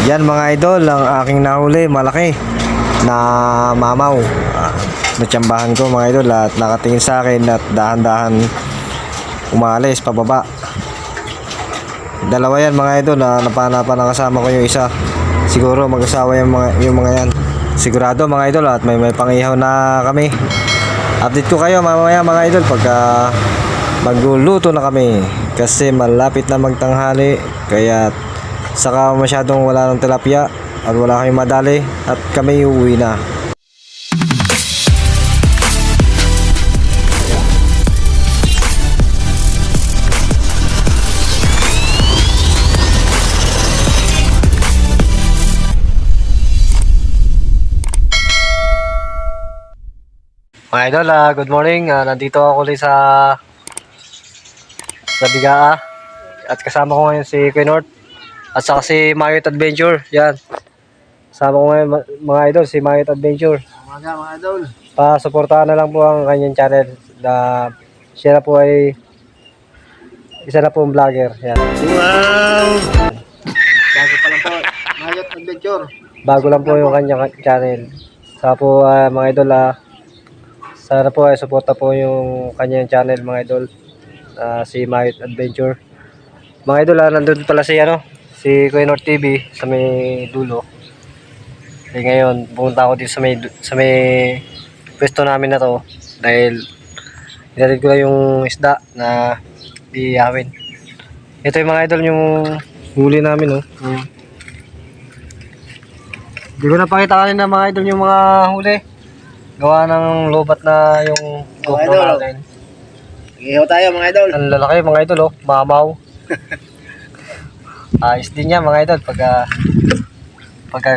Yan mga idol, ang aking nahuli, malaki na mamaw. Natsambahan ko mga idol at nakatingin sa akin at dahan-dahan umalis pababa. Dalawa yan mga idol, napanapan na kasama ko yung isa. Siguro mag-asawa yung mga yan. Sigurado mga idol at may pangihaw na kami. Update ko kayo mamaya mga idol pagka magluluto na kami kasi malapit na magtanghali, kaya saka masyadong wala ng tilapia at wala kayong madali at kami uuwi na. Mga idol, good morning. Nandito ako ulit sa Bigaa at kasama ko ngayon si Kuya North at saka si Mayot Adventure. Yan. Kasama ko ngayon mga idol, si Mayot Adventure. Mga idol. Pa-suportahan na lang po ang kanyang channel. Siya na po ay isa na pong vlogger. Yan. Wow! Bago pa lang po. Mayot Adventure. Bago lang po yung kanyang channel. Saka po mga idol, sana po ay suporta po yung kanyang channel mga idol. Si Mayot Adventure. Mga idol, nandun pala si Kuya North TV sa may dulo. Eh ngayon, pumunta ako dito sa may pwesto namin na to dahil hinatid ko lang yung isda na iihawin. Ito yung mga idol, yung huli namin, oh. Hindi ko napakita kanina mga idol yung mga huli. Gawa ng lobat na yung GoPro natin. Ihaw tayo mga idol. Ang lalaki mga idol, oh. Mamaw. Ayos din niya mga idol pagka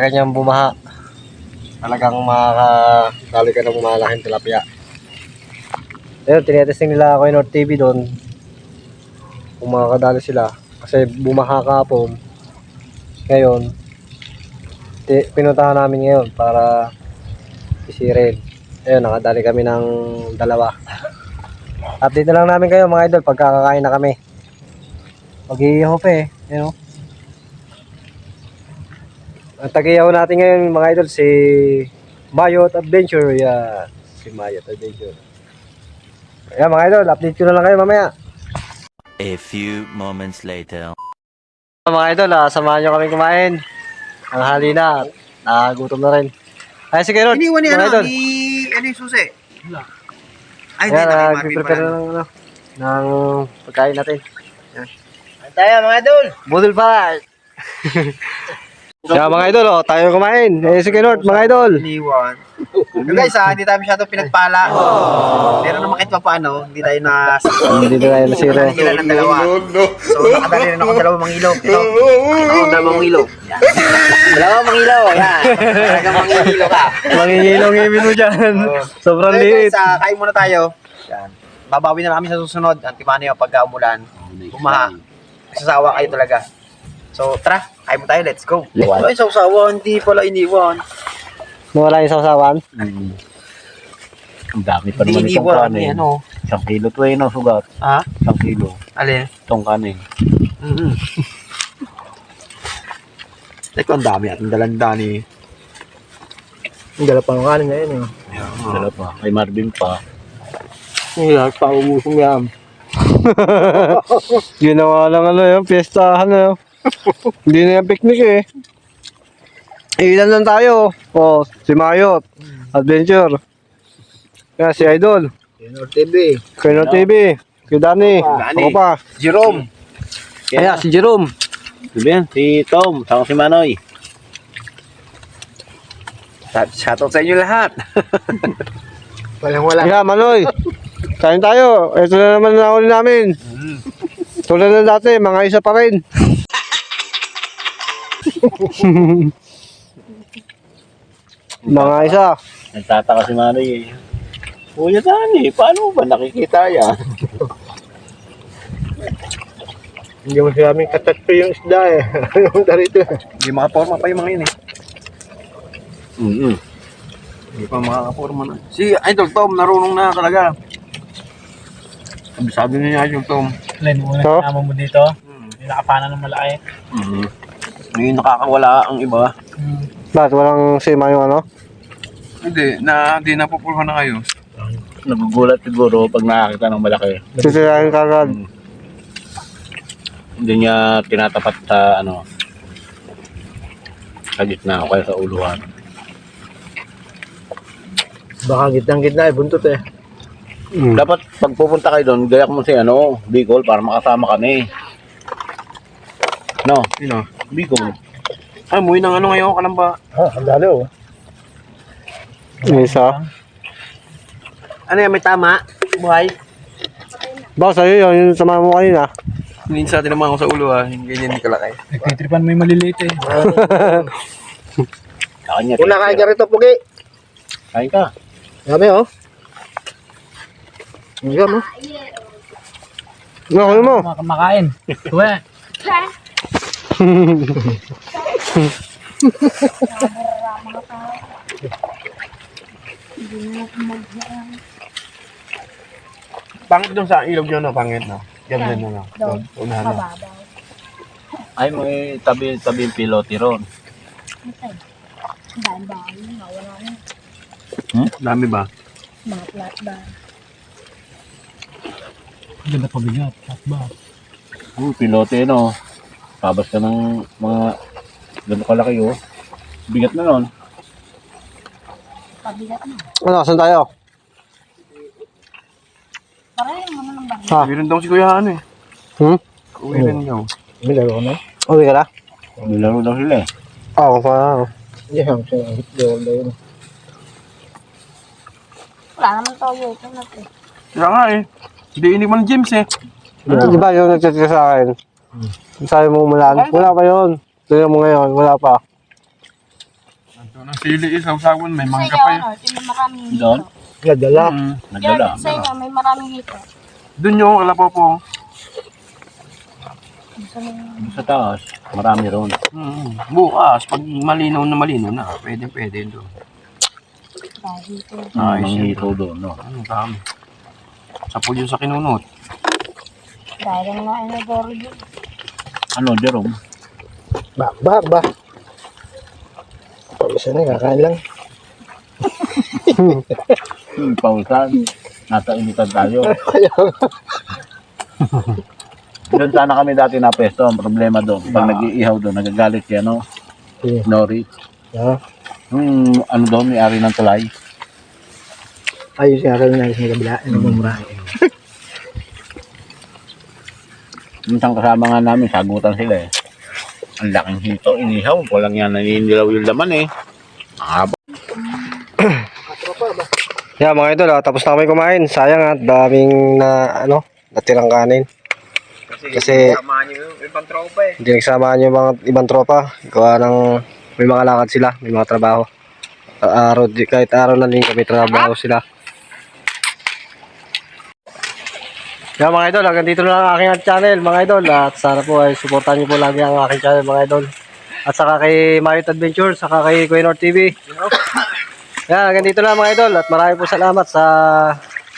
kanyang bumaha. Talagang makakadali ka ng malaking tilapia. Ayun, tinetesting nila ako yung North TV doon kung makakadali sila kasi bumaha kahapon. Ngayon pinuntahan namin ngayon para isirin. Ayun, nakadali kami ng dalawa. Update na lang namin kayo mga idol pagka kakain na kami. Mag-iihaw pa eh. Ayun, oh. Ang tag-ihaw natin ngayon mga idol si Mayot Adventure. Yeah, si Mayot Adventure. Ayan mga idol, update ko na lang kayo mamaya. A few moments later. Mga idol, samahan nyo kami kumain. Ang hali na, nakagutom na rin. Ay, sige Rod, Iniwan ni mga idol. ano yung susi? Ay, Ayan, hindi. prepare na ng pagkain natin. Ayan tayo mga idol. Budol pa. Kaya mga idol, tayo kumain. Eh, sige Lord, mga idol. Iniwan. So guys, hindi tayo masyadong pinagpala. Pero naman kahit pa paano, hindi tayo Hindi na tayo nasira. Nakadali ng dalawa. So nakadali rin ako dalawang mangilo. Ito. Ako dalawang mangilo. Yan. Dalawang mangilo. Yan. Talagang mangilo ka. Mangingilong ibin mo dyan. Sobrang So liit. guys, kain muna tayo. Yan. Babawi na kami sa susunod. Antimano yung pagka umulan. Bumaha. Sasawa kayo talaga. So tara, kain mo tayo. Let's go. Ay, sasawa. Hindi pala iniwan. Mawala yung sausawan. Ang dami pa naman Hindi itong iniwan. kanin. Ano? 1 kilo to eh, no, sugat. Ha? 1 kilo. Alin? Itong kanin. Teka, ang dami at ang dalanda ni... Ang dala pa ng kanin ngayon eh. Dala pa. Kay Marvin pa. Ang pa umusong yan. Ginawa lang yung piyestahan na yun. Hindi na yung picnic eh. Ilan lang tayo. Si Mayot Adventure. Kaya si Idol. North TV. Kuya TV. Kuya Danny. Danny. Ako pa. Jerome. Kaya si Jerome. Diba yan? Si Tom. Saka si Manoy. Shoutout sa inyo lahat. Walang. Kaya Manoy. Kain tayo. Ito na naman na namin. Tulad na dati, mga isa pa rin. Mga isa. Nagtataka si Manoy eh. Kuya Dani, paano ba nakikita yan? Hindi mo sinabing katatpo yung isda eh. Yung darito. Hindi makaporma pa yung mga yun eh. Hindi pa makakaporma na. Si Idol Tom, narunong na talaga. Sabi niya yung Tom. Len, una So? sinama mo dito. Yung nakapana ng malaki. Ngayon nakakawala ang iba. Bakit walang sima yung ano? Hindi na pupulhan na kayo. Nagugulat siguro pag nakakita ng malaki. Sisirahin kagad. Hindi niya tinatapat sa ano, sa gitna o kaya sa uluhan. Baka gitnang-gitna eh, buntot eh. Dapat pag pupunta kayo doon, gayak mo si ano, Bicol para makasama kami. No, Sino? Bicol. Ay, muwi ng ano ngayon, kalamba. Ang dali oh. Yung isa. Ano yan, may tama? Buhay? Baka sa'yo yun, yung sama mo kanina. Minsan tinamaan ko sa ulo ganyan hindi kalaki. Nagtitripan mo yung maliliit eh. Sa kanya. Una kain ka rito, Pugi. Kain ka. Sabi oh. Hindi ka mo. Ano mo? Kumakain. Uwe. Pangit doon sa ilog yun, no? Pangit, no? Yan din, no? Doon, unahan, no? Ay, may tabi yung pilote ron. Dami ba? Ganda pabigat. Ba? Pilote no. Pabas ka ng mga gano'n kalaki oh. Bigat na nun. Ano, saan tayo? Ha? Uwi rin daw si Kuya ano eh. Uwi rin daw. May laro ko na? Uwi ka na? Nilaro daw sila eh. Oo, pa. Hindi, ang hitball na yun. Wala naman toyo ito na ito. Kaya nga eh. Hindi iniwan James eh. Di ba yung nag-chat ka sa akin? Sabi mo umulan? Wala pa yun. Tignan mo ngayon, wala pa. Ito ng sili eh, sausawan, may Sa mangga inyo, pa eh. ano, ito may maraming hito. Doon? Nadala. Nagdala. Yan, sa inyo, may maraming hito. Doon yung kalapaw po. Sa taas, marami ron. Bukas, pag malinaw na, pwede doon. Dahil hito. Ayos Mga yun. hito doon, no? Ano, dami. Sapul yun sa kinunot. Dahil ang mga inodoro dyan. Ano, Jerome? Ba. Isa na, kakain lang. Pausan. Nasa initan tayo. Doon sana kami dati na pesto. Ang problema doon. Pag nag-iihaw doon, nagagalit siya, no? Yeah. Nori. Ha? Ano doon, may ari ng tulay. Ayos nga kami na sa kabila. Ano ba mura? Minsan kasama nga namin, sagutan sila eh. Ang laking hito, inihaw. Walang yan, naninilaw yung laman eh. Haba. Yeah, mga idol, tapos na kami kumain. Sayang at daming na, natirang kanin. Kasi Samahan niyo yung ibang tropa eh. hindi nagsamahan yung mga ibang tropa. Gawa ng may mga lakad sila, may mga trabaho. Kahit araw na linggo may trabaho sila. Yeah, mga idol, hanggang dito na lang ang aking channel, mga idol. At sana po ay supportan niyo po lagi ang aking channel, mga idol. At saka kay Marriott Adventure, saka kay Quaynor TV. Yeah, hanggang dito na mga idol. At maraming po salamat sa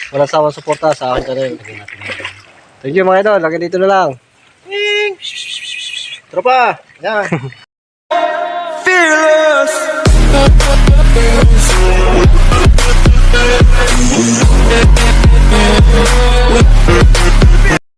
walang sawang suporta sa aking channel. Thank you mga idol, hanggang dito na lang. Tropa! Yan. Fearless.